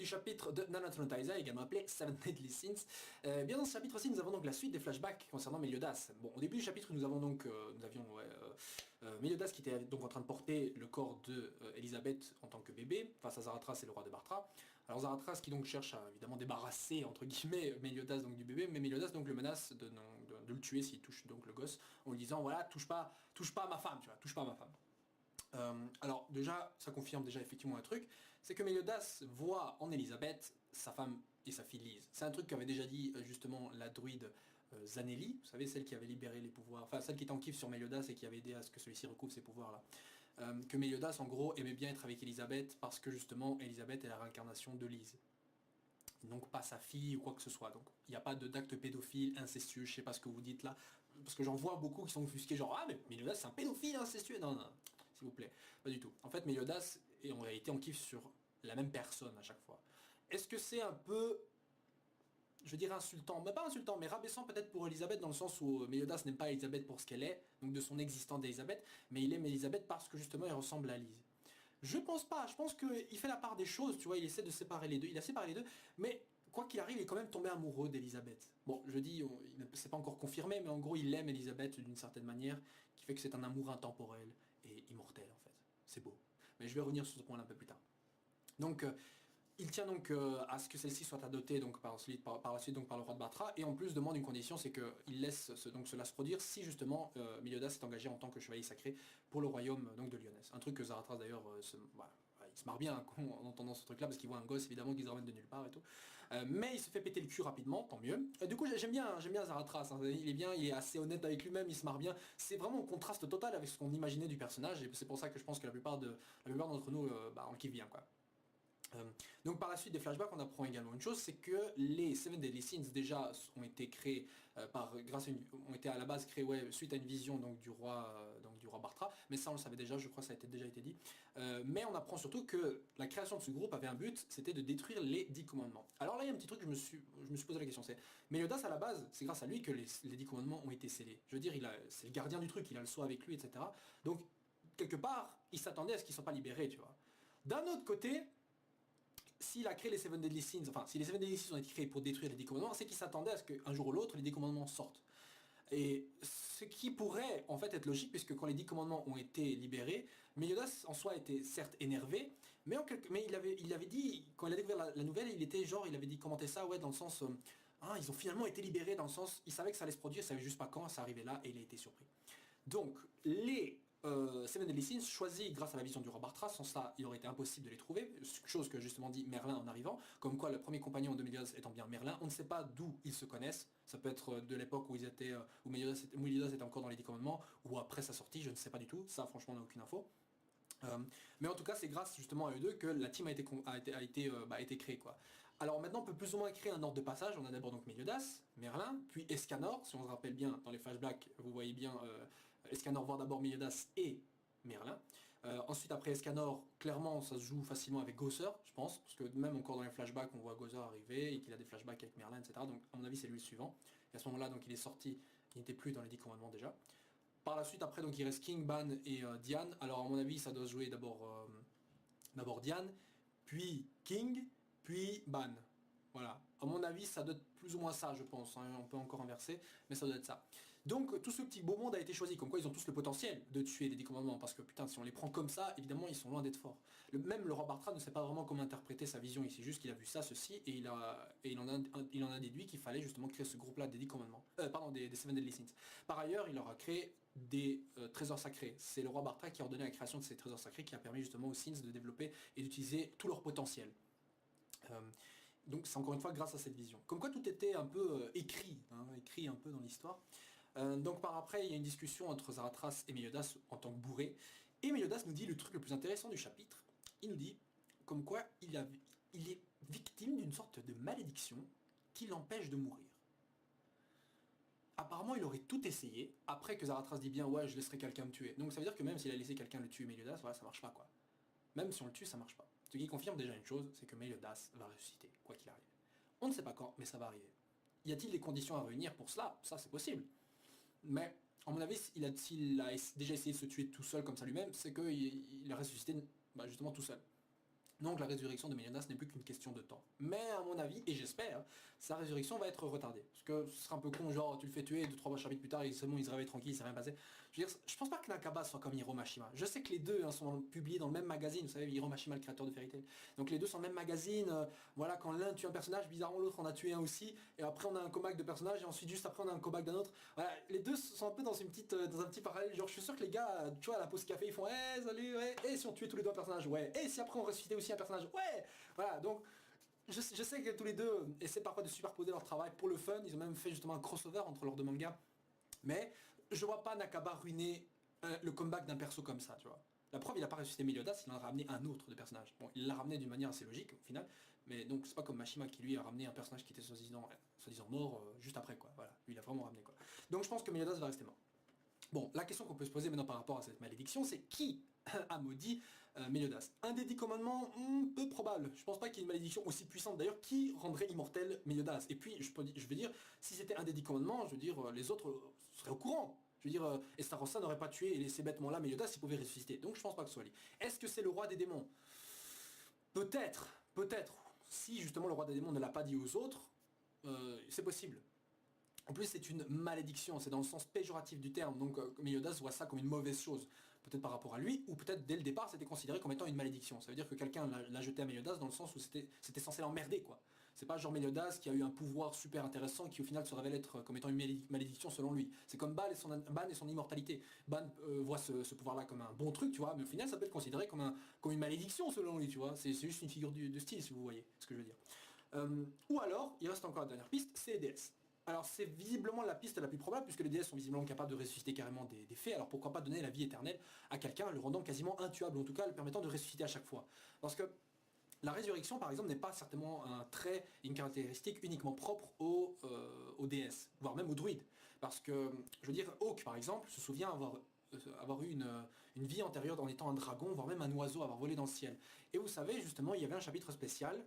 du chapitre de Nanatonotaiza, également appelé Seven Deadly Sins. Bien dans ce chapitre-ci, nous avons donc la suite des flashbacks concernant Meliodas. Bon, au début du chapitre, nous avions Meliodas qui était donc en train de porter le corps de Elisabeth en tant que bébé, face à Zaratras et le roi de Bartra. Alors Zaratras qui donc cherche à évidemment débarrasser, entre guillemets, Meliodas donc du bébé, mais Meliodas donc le menace de le tuer s'il touche donc le gosse, en lui disant voilà, touche pas à ma femme, tu vois, touche pas à ma femme. Alors déjà, ça confirme déjà effectivement un truc, c'est que Meliodas voit en Elisabeth sa femme et sa fille Lise. C'est un truc qu'avait déjà dit justement la druide Zanelli, vous savez, celle qui avait libéré les pouvoirs, enfin celle qui était en kiff sur Meliodas et qui avait aidé à ce que celui-ci recouvre ses pouvoirs là. Que Meliodas en gros aimait bien être avec Elisabeth parce que justement Elisabeth est la réincarnation de Lise. Donc pas sa fille ou quoi que ce soit. Donc il n'y a pas d'acte pédophile, incestueux, je sais pas ce que vous dites là. Parce que j'en vois beaucoup qui sont offusqués, genre ah mais Meliodas c'est un pédophile incestueux. Non, non, s'il vous plaît, pas du tout. En fait Meliodas, et en réalité on kiffe sur la même personne à chaque fois. Est-ce que c'est un peu, je veux dire insultant, mais pas insultant, mais rabaissant peut-être pour Elisabeth dans le sens où Meliodas n'aime pas Elisabeth pour ce qu'elle est, donc de son existence d'Elisabeth, mais il aime Elisabeth parce que justement elle ressemble à Lise. Je pense pas, je pense qu'il fait la part des choses, tu vois, il essaie de séparer les deux, il a séparé les deux, mais quoi qu'il arrive, il est quand même tombé amoureux d'Elisabeth. Bon, je dis, c'est pas encore confirmé, mais en gros, il aime Elisabeth d'une certaine manière, qui fait que c'est un amour intemporel et immortel, en fait. C'est beau. Mais je vais revenir sur ce point-là un peu plus tard. Donc, il tient donc à ce que celle-ci soit adoptée donc, par la suite donc, par le roi de Bartra, et en plus demande une condition, c'est qu'il laisse cela se produire si justement Meliodas est engagé en tant que chevalier sacré pour le royaume donc, de Lyonesse. Un truc que Zaratras d'ailleurs, il se marre bien hein, en entendant ce truc-là, parce qu'il voit un gosse évidemment qui se ramène de nulle part et tout. Mais il se fait péter le cul rapidement, tant mieux. Et du coup j'aime bien Zaratras, hein. Il est bien, il est assez honnête avec lui-même, il se marre bien. C'est vraiment un contraste total avec ce qu'on imaginait du personnage, et c'est pour ça que je pense que la plupart d'entre nous, on le kiffe bien quoi. Donc par la suite des flashbacks, on apprend également une chose, c'est que les Seven Deadly Sins déjà ont été créés ont été à la base créés suite à une vision donc du roi Bartra, mais ça on le savait déjà, je crois que ça a déjà été dit. Mais on apprend surtout que la création de ce groupe avait un but, c'était de détruire les 10 commandements. Alors là il y a un petit truc que je me suis posé la question, c'est Meliodas à la base, c'est grâce à lui que les 10 commandements ont été scellés. Je veux dire, c'est le gardien du truc, il a le sceau avec lui, etc. Donc quelque part, il s'attendait à ce qu'ils ne soient pas libérés, tu vois. D'un autre côté, s'il a créé les Seven Deadly Sins, enfin si les Seven Deadly Sins ont été créés pour détruire les 10 commandements, c'est qu'il s'attendait à ce qu'un jour ou l'autre les 10 commandements sortent. Et ce qui pourrait en fait être logique, puisque quand les 10 commandements ont été libérés, Meliodas en soi était certes énervé, mais il avait dit, quand il a découvert la nouvelle, il avait dit commenter ça, dans le sens, ils ont finalement été libérés, dans le sens, il savait que ça allait se produire, il savait juste pas quand, ça arrivait là, et il a été surpris. Donc, les Seven Deadly Sins choisis grâce à la vision du roi Bartra, sans ça il aurait été impossible de les trouver, chose que justement dit Merlin en arrivant, comme quoi le premier compagnon de Meliodas étant bien Merlin, on ne sait pas d'où ils se connaissent, ça peut être de l'époque où Meliodas était encore dans les 10 commandements, ou après sa sortie, je ne sais pas du tout, ça franchement on n'a aucune info. Mais en tout cas c'est grâce justement à eux deux que la team a été créée quoi. Alors maintenant on peut plus ou moins créer un ordre de passage, on a d'abord donc Meliodas, Merlin, puis Escanor, si on se rappelle bien dans les flashbacks, vous voyez bien Escanor voir d'abord Meliodas et Merlin. Ensuite après Escanor, clairement ça se joue facilement avec Gosser, je pense, parce que même encore dans les flashbacks on voit Gosser arriver et qu'il a des flashbacks avec Merlin, etc. Donc à mon avis c'est lui le suivant. Et à ce moment-là donc il est sorti, il n'était plus dans les 10 commandements déjà. Par la suite, après, donc il reste King, Ban et Diane. Alors, à mon avis, ça doit se jouer d'abord Diane, puis King, puis Ban. Voilà. À mon avis, ça doit être plus ou moins ça, je pense. Hein. On peut encore inverser, mais ça doit être ça. Donc, tout ce petit beau monde a été choisi. Comme quoi, ils ont tous le potentiel de tuer les 10 commandements. Parce que, putain, si on les prend comme ça, évidemment, ils sont loin d'être forts. Même le roi Bartra ne sait pas vraiment comment interpréter sa vision ici. Juste qu'il a vu ça, ceci, et il en a déduit qu'il fallait justement créer ce groupe-là des 10 commandements. Des Seven Deadly Sins. Par ailleurs, il aura créé des trésors sacrés. C'est le roi Bartra qui a ordonné la création de ces trésors sacrés qui a permis justement aux Sins de développer et d'utiliser tout leur potentiel. Donc c'est encore une fois grâce à cette vision. Comme quoi tout était un peu écrit un peu dans l'histoire. Donc par après il y a une discussion entre Zaratras et Meliodas en tant que bourré. Et Meliodas nous dit le truc le plus intéressant du chapitre. Il nous dit comme quoi il est victime d'une sorte de malédiction qui l'empêche de mourir. Apparemment il aurait tout essayé, après que Zaratras dit bien ouais je laisserai quelqu'un me tuer. Donc ça veut dire que même s'il a laissé quelqu'un le tuer Meliodas, voilà, ça marche pas quoi. Même si on le tue, ça marche pas. Ce qui confirme déjà une chose, c'est que Meliodas va ressusciter, quoi qu'il arrive. On ne sait pas quand, mais ça va arriver. Y a-t-il des conditions à réunir pour cela? Ça c'est possible. Mais, à mon avis, s'il a déjà essayé de se tuer tout seul comme ça lui-même, c'est qu'il a ressuscité justement tout seul. Donc la résurrection de Meliodas n'est plus qu'une question de temps. Mais à mon avis, et j'espère, sa résurrection va être retardée. Parce que ce serait un peu con, genre tu le fais tuer 2-3 chapitres plus tard et c'est bon, il se réveille tranquille, il s'est rien passé. Je veux dire, je pense pas que Nakaba soit comme Hiro Mashima. Je sais que les deux sont publiés dans le même magazine, vous savez, Hiro Mashima, le créateur de Fairy Tail. Donc les deux sont dans le même magazine, voilà, quand l'un tue un personnage, bizarrement l'autre en a tué un aussi, et après on a un comeback de personnage, et ensuite juste après on a un comeback d'un autre. Voilà, les deux sont un peu dans un petit parallèle, genre je suis sûr que les gars, tu vois, à la pause café, ils font « salut, ouais, et si on tuait tous les deux un personnage, ouais, et si après on ressuscitait aussi un personnage, ouais !» Voilà, donc je sais que tous les deux essaient parfois de superposer leur travail pour le fun, ils ont même fait justement un crossover entre leurs deux mangas, mais je vois pas Nakaba ruiner le comeback d'un perso comme ça, tu vois. La preuve, il n'a pas ressuscité Meliodas, il en a ramené un autre de personnage. Bon, il l'a ramené d'une manière assez logique au final, mais donc c'est pas comme Mashima qui lui a ramené un personnage qui était soi-disant mort juste après quoi. Voilà, lui il a vraiment ramené quoi. Donc je pense que Meliodas va rester mort. Bon, la question qu'on peut se poser maintenant par rapport à cette malédiction, c'est qui a maudit Meliodas? Un des 10 commandements, peu probable. Je pense pas qu'il y ait une malédiction aussi puissante. D'ailleurs, qui rendrait immortel Meliodas? Et puis, je veux dire, si c'était un des 10 commandements, je veux dire, les autres seraient au courant. Je veux dire, Estarossa n'aurait pas tué et laissé bêtement là Meliodas, il pouvait ressusciter. Donc je pense pas que ce soit lui. Est-ce que c'est le roi des démons? Peut-être, peut-être. Si justement le roi des démons ne l'a pas dit aux autres, c'est possible. En plus, c'est une malédiction, c'est dans le sens péjoratif du terme, donc Meliodas voit ça comme une mauvaise chose, peut-être par rapport à lui, ou peut-être dès le départ c'était considéré comme étant une malédiction. Ça veut dire que quelqu'un l'a jeté à Meliodas dans le sens où c'était censé l'emmerder, quoi. C'est pas genre Meliodas qui a eu un pouvoir super intéressant qui au final se révèle être comme étant une malédiction selon lui. C'est comme Ban et son immortalité. Ban voit ce pouvoir-là comme un bon truc, tu vois, mais au final ça peut être considéré comme une malédiction selon lui, tu vois. C'est juste une figure de style, si vous voyez ce que je veux dire. Ou alors, il reste encore la dernière piste, c'est les déesses. Alors c'est visiblement la piste la plus probable puisque les déesses sont visiblement capables de ressusciter carrément des faits, alors pourquoi pas donner la vie éternelle à quelqu'un, le rendant quasiment intuable, en tout cas le permettant de ressusciter à chaque fois. Parce que la résurrection par exemple n'est pas certainement un trait, une caractéristique uniquement propre aux déesses, voire même aux druides. Parce que, je veux dire, Hawk par exemple se souvient avoir eu une vie antérieure en étant un dragon, voire même un oiseau, avoir volé dans le ciel. Et vous savez, justement, il y avait un chapitre spécial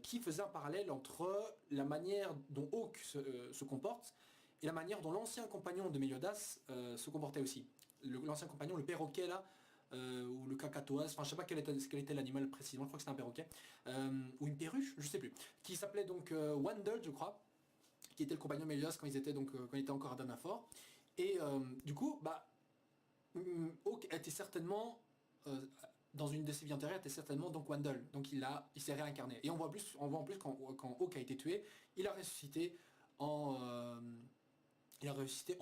qui faisait un parallèle entre la manière dont Hawk se comporte et la manière dont l'ancien compagnon de Meliodas se comportait aussi. L'ancien compagnon, le perroquet là, ou le cacatoas, enfin je sais pas quel était l'animal précisément, je crois que c'était un perroquet, ou une perruche, je sais plus, qui s'appelait donc Wandel, je crois, qui était le compagnon de Meliodas quand ils étaient encore à Danafor. Et du coup, bah, Hawk était certainement dans une de ses vies antérieures était certainement donc Wandel, donc il s'est réincarné. Et on voit en plus quand Hawk a été tué, il a ressuscité en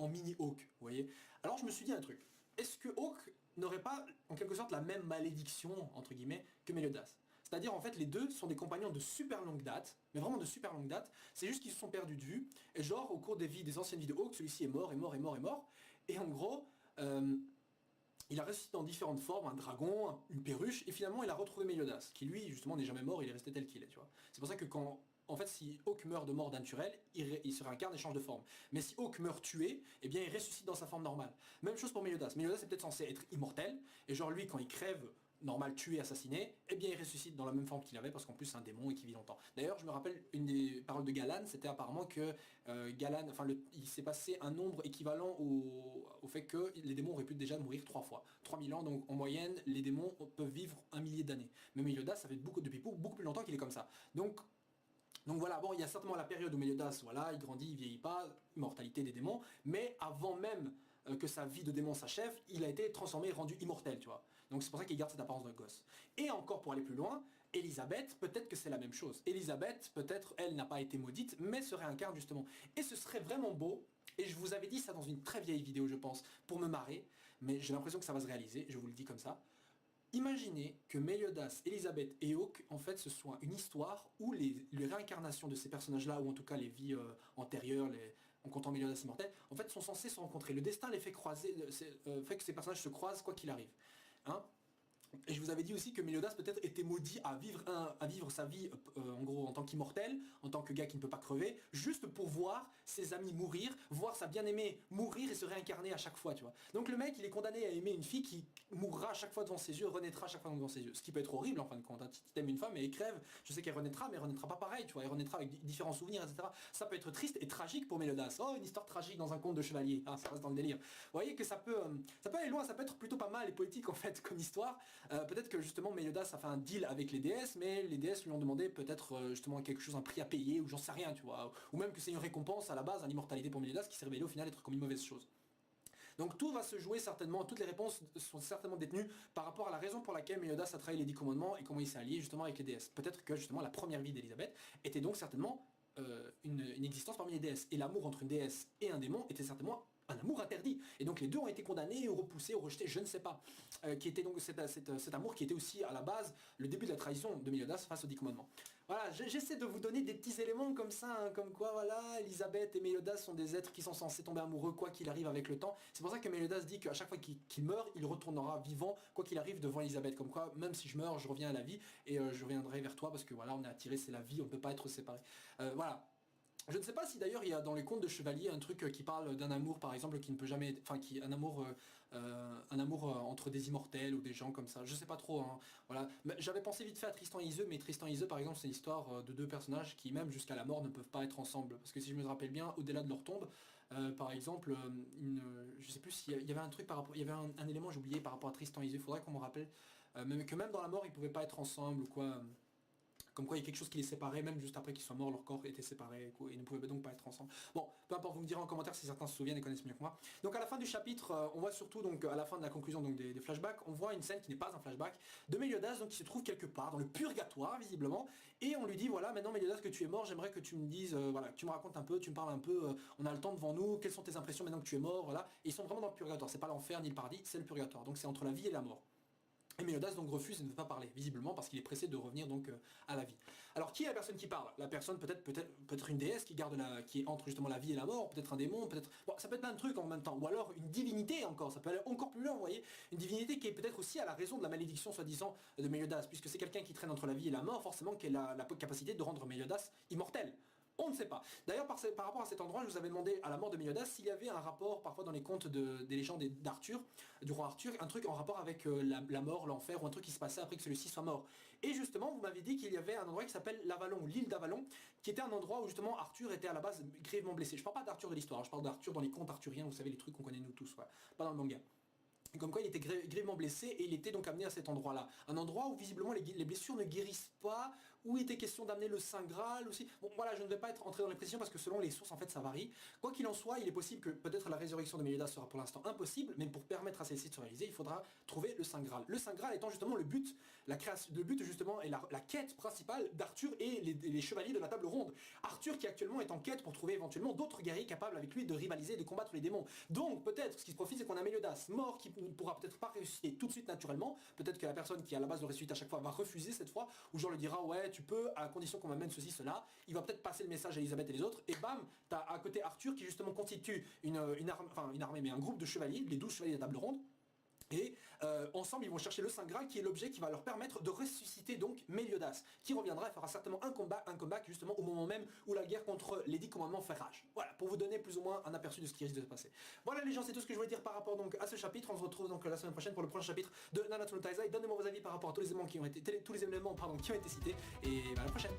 mini Hawk, vous voyez. Alors je me suis dit un truc. Est-ce que Hawk n'aurait pas en quelque sorte la même malédiction entre guillemets que Meliodas? C'est-à-dire en fait les deux sont des compagnons de super longue date, mais vraiment de super longue date. C'est juste qu'ils se sont perdus de vue. Et genre au cours des anciennes vies de Hawk, celui-ci est mort, est mort, est mort, est mort. Et en gros, il a ressuscité dans différentes formes, un dragon, une perruche, et finalement il a retrouvé Meliodas, qui lui justement n'est jamais mort, il est resté tel qu'il est, tu vois. C'est pour ça que en fait, si Hawk meurt de mort naturelle, il se réincarne et change de forme. Mais si Hawk meurt tué, eh bien il ressuscite dans sa forme normale. Même chose pour Meliodas. Meliodas est peut-être censé être immortel, et genre lui quand il crève, normal, tué, assaisonné, eh bien il ressuscite dans la même forme qu'il avait, parce qu'en plus c'est un démon et qui vit longtemps. D'ailleurs, je me rappelle une des paroles de Galan, c'était apparemment que Galan, enfin il s'est passé un nombre équivalent au fait que les démons auraient pu déjà mourir 3 fois. 3000 ans, donc en moyenne, les démons peuvent vivre 1 millier d'années. Mais Meliodas, ça fait depuis beaucoup plus longtemps qu'il est comme ça. Donc voilà, bon, il y a certainement la période où Meliodas, voilà, il grandit, il vieillit pas, immortalité des démons, mais avant même que sa vie de démon s'achève, il a été transformé, rendu immortel, tu vois. Donc c'est pour ça qu'il garde cette apparence de gosse. Et encore pour aller plus loin, Elisabeth, peut-être que c'est la même chose. Elisabeth, peut-être, elle n'a pas été maudite, mais se réincarne justement. Et ce serait vraiment beau, et je vous avais dit ça dans une très vieille vidéo, je pense, pour me marrer, mais j'ai l'impression que ça va se réaliser, je vous le dis comme ça. Imaginez que Meliodas, Elisabeth et Hawk, en fait, ce soit une histoire où les réincarnations de ces personnages-là, ou en tout cas les vies antérieures, en comptant Meliodas immortel, en fait, sont censés se rencontrer. Le destin les fait croiser, fait que ces personnages se croisent quoi qu'il arrive. Hein. Et je vous avais dit aussi que Meliodas peut-être était maudit à vivre sa vie en gros en tant qu'immortel, en tant que gars qui ne peut pas crever, juste pour voir ses amis mourir, voir sa bien-aimée mourir et se réincarner à chaque fois, tu vois. Donc le mec il est condamné à aimer une fille qui mourra à chaque fois devant ses yeux, renaîtra à chaque fois devant ses yeux. Ce qui peut être horrible en fin de compte. Hein. Si tu aimes une femme et elle crève, je sais qu'elle renaîtra, mais elle renaîtra pas pareil, tu vois, elle renaîtra avec différents souvenirs, etc. Ça peut être triste et tragique pour Meliodas. Oh, une histoire tragique dans un conte de chevalier. Ah, ça reste dans le délire. Vous voyez que ça peut aller loin, ça peut être plutôt pas mal et poétique en fait comme histoire. Peut-être que justement Meliodas a fait un deal avec les déesses, mais les déesses lui ont demandé peut-être justement quelque chose, un prix à payer, ou j'en sais rien, tu vois. Ou même que c'est une récompense à la base à l'immortalité pour Meliodas qui s'est révélé au final être comme une mauvaise chose. Donc tout va se jouer certainement, toutes les réponses sont certainement détenues par rapport à la raison pour laquelle Meliodas a trahi les 10 commandements et comment il s'est allié justement avec les déesses. Peut-être que justement la première vie d'Elisabeth était donc certainement une existence parmi les déesses. Et l'amour entre une déesse et un démon était certainement un amour interdit. Et donc les deux ont été condamnés, ou repoussés, ou rejetés, je ne sais pas. Qui était donc cet amour qui était aussi à la base le début de la trahison de Meliodas face aux 10 commandements. Voilà, j'essaie de vous donner des petits éléments comme ça, hein, comme quoi voilà, Elisabeth et Meliodas sont des êtres qui sont censés tomber amoureux quoi qu'il arrive avec le temps. C'est pour ça que Meliodas dit qu'à chaque fois qu'il meurt, il retournera vivant quoi qu'il arrive devant Elisabeth. Comme quoi, même si je meurs, je reviens à la vie et je reviendrai vers toi parce que voilà, on est attiré, c'est la vie, on ne peut pas être séparés. Voilà. Je ne sais pas si d'ailleurs il y a dans les contes de chevalier un truc qui parle d'un amour par exemple qui ne peut jamais, enfin qui un amour entre des immortels ou des gens comme ça. Je sais pas trop. Hein, voilà. J'avais pensé vite fait à Tristan et Iseux, mais Tristan et Iseux par exemple c'est l'histoire de deux personnages qui même jusqu'à la mort ne peuvent pas être ensemble. Parce que si je me rappelle bien, au-delà de leur tombe, par exemple, je sais plus s'il y avait un truc par rapport, il y avait un élément j'ai oublié par rapport à Tristan et Iseux. Il faudrait qu'on me rappelle, que même dans la mort ils pouvaient pas être ensemble ou quoi. Comme quoi il y a quelque chose qui les séparait, même juste après qu'ils soient morts, leur corps était séparé, quoi, et ne pouvaient donc pas être ensemble. Bon, peu importe, vous me direz en commentaire si certains se souviennent et connaissent mieux que moi. Donc à la fin du chapitre, on voit surtout, donc à la fin de la conclusion donc, des flashbacks, on voit une scène qui n'est pas un flashback, de Meliodas donc, qui se trouve quelque part, dans le purgatoire visiblement, et on lui dit, voilà, maintenant Meliodas que tu es mort, j'aimerais que tu me dises, voilà, que tu me racontes un peu, tu me parles un peu, on a le temps devant nous, quelles sont tes impressions maintenant que tu es mort, voilà. Et ils sont vraiment dans le purgatoire, c'est pas l'enfer ni le paradis, c'est le purgatoire, donc c'est entre la vie et la mort. Et Meliodas donc refuse et ne veut pas parler, visiblement parce qu'il est pressé de revenir donc à la vie. Alors qui est la personne qui parle? La personne peut-être une déesse qui garde qui est entre justement la vie et la mort, peut-être un démon, peut-être. Bon, ça peut être plein de trucs en même temps. Ou alors une divinité encore, ça peut aller encore plus loin, vous voyez. Une divinité qui est peut-être aussi à la raison de la malédiction soi-disant de Meliodas, puisque c'est quelqu'un qui traîne entre la vie et la mort, forcément qui a la capacité de rendre Meliodas immortel. On ne sait pas. D'ailleurs, par rapport à cet endroit, je vous avais demandé à la mort de Meliodas s'il y avait un rapport, parfois dans les contes des légendes d'Arthur, du roi Arthur, un truc en rapport avec la mort, l'enfer, ou un truc qui se passait après que celui-ci soit mort. Et justement, vous m'avez dit qu'il y avait un endroit qui s'appelle l'Avalon, ou l'île d'Avalon, qui était un endroit où justement Arthur était à la base grièvement blessé. Je parle pas d'Arthur de l'histoire, je parle d'Arthur dans les contes arthuriens, vous savez, les trucs qu'on connaît nous tous, ouais. Pas dans le manga. Comme quoi il était grièvement blessé et il était donc amené à cet endroit-là. Un endroit où visiblement les blessures ne guérissent pas, où il était question d'amener le Saint Graal aussi. Bon voilà, je ne vais pas être entré dans les précisions parce que selon les sources en fait ça varie. Quoi qu'il en soit, il est possible que peut-être la résurrection de Meliodas sera pour l'instant impossible, mais pour permettre à celle-ci de se réaliser, il faudra trouver le Saint Graal. Le Saint Graal étant justement le but, le but justement et la quête principale d'Arthur et les chevaliers de la table ronde. Arthur qui actuellement est en quête pour trouver éventuellement d'autres guerriers capables avec lui de rivaliser et de combattre les démons. Donc peut-être ce qui se profite c'est qu'on a Meliodas mort qui ne pourra peut-être pas ressusciter tout de suite naturellement, peut-être que la personne qui à la base le ressuscite à chaque fois va refuser cette fois, ou genre lui dira ouais tu peux à condition qu'on m'amène ceci, cela, il va peut-être passer le message à Elisabeth et les autres, et bam, t'as à côté Arthur qui justement constitue une armée, mais un groupe de chevaliers, les 12 chevaliers de la table ronde, et ensemble ils vont chercher le Saint Graal qui est l'objet qui va leur permettre de ressusciter donc Meliodas, qui reviendra et fera certainement un combat justement au moment même où la guerre contre les 10 commandements fait rage. Voilà, pour vous donner plus ou moins un aperçu de ce qui risque de se passer. Voilà les gens, c'est tout ce que je voulais dire par rapport donc à ce chapitre. On se retrouve donc la semaine prochaine pour le prochain chapitre de Nanatsu no Taizai. Donnez-moi vos avis par rapport à tous les éléments qui ont été cités, et à la prochaine.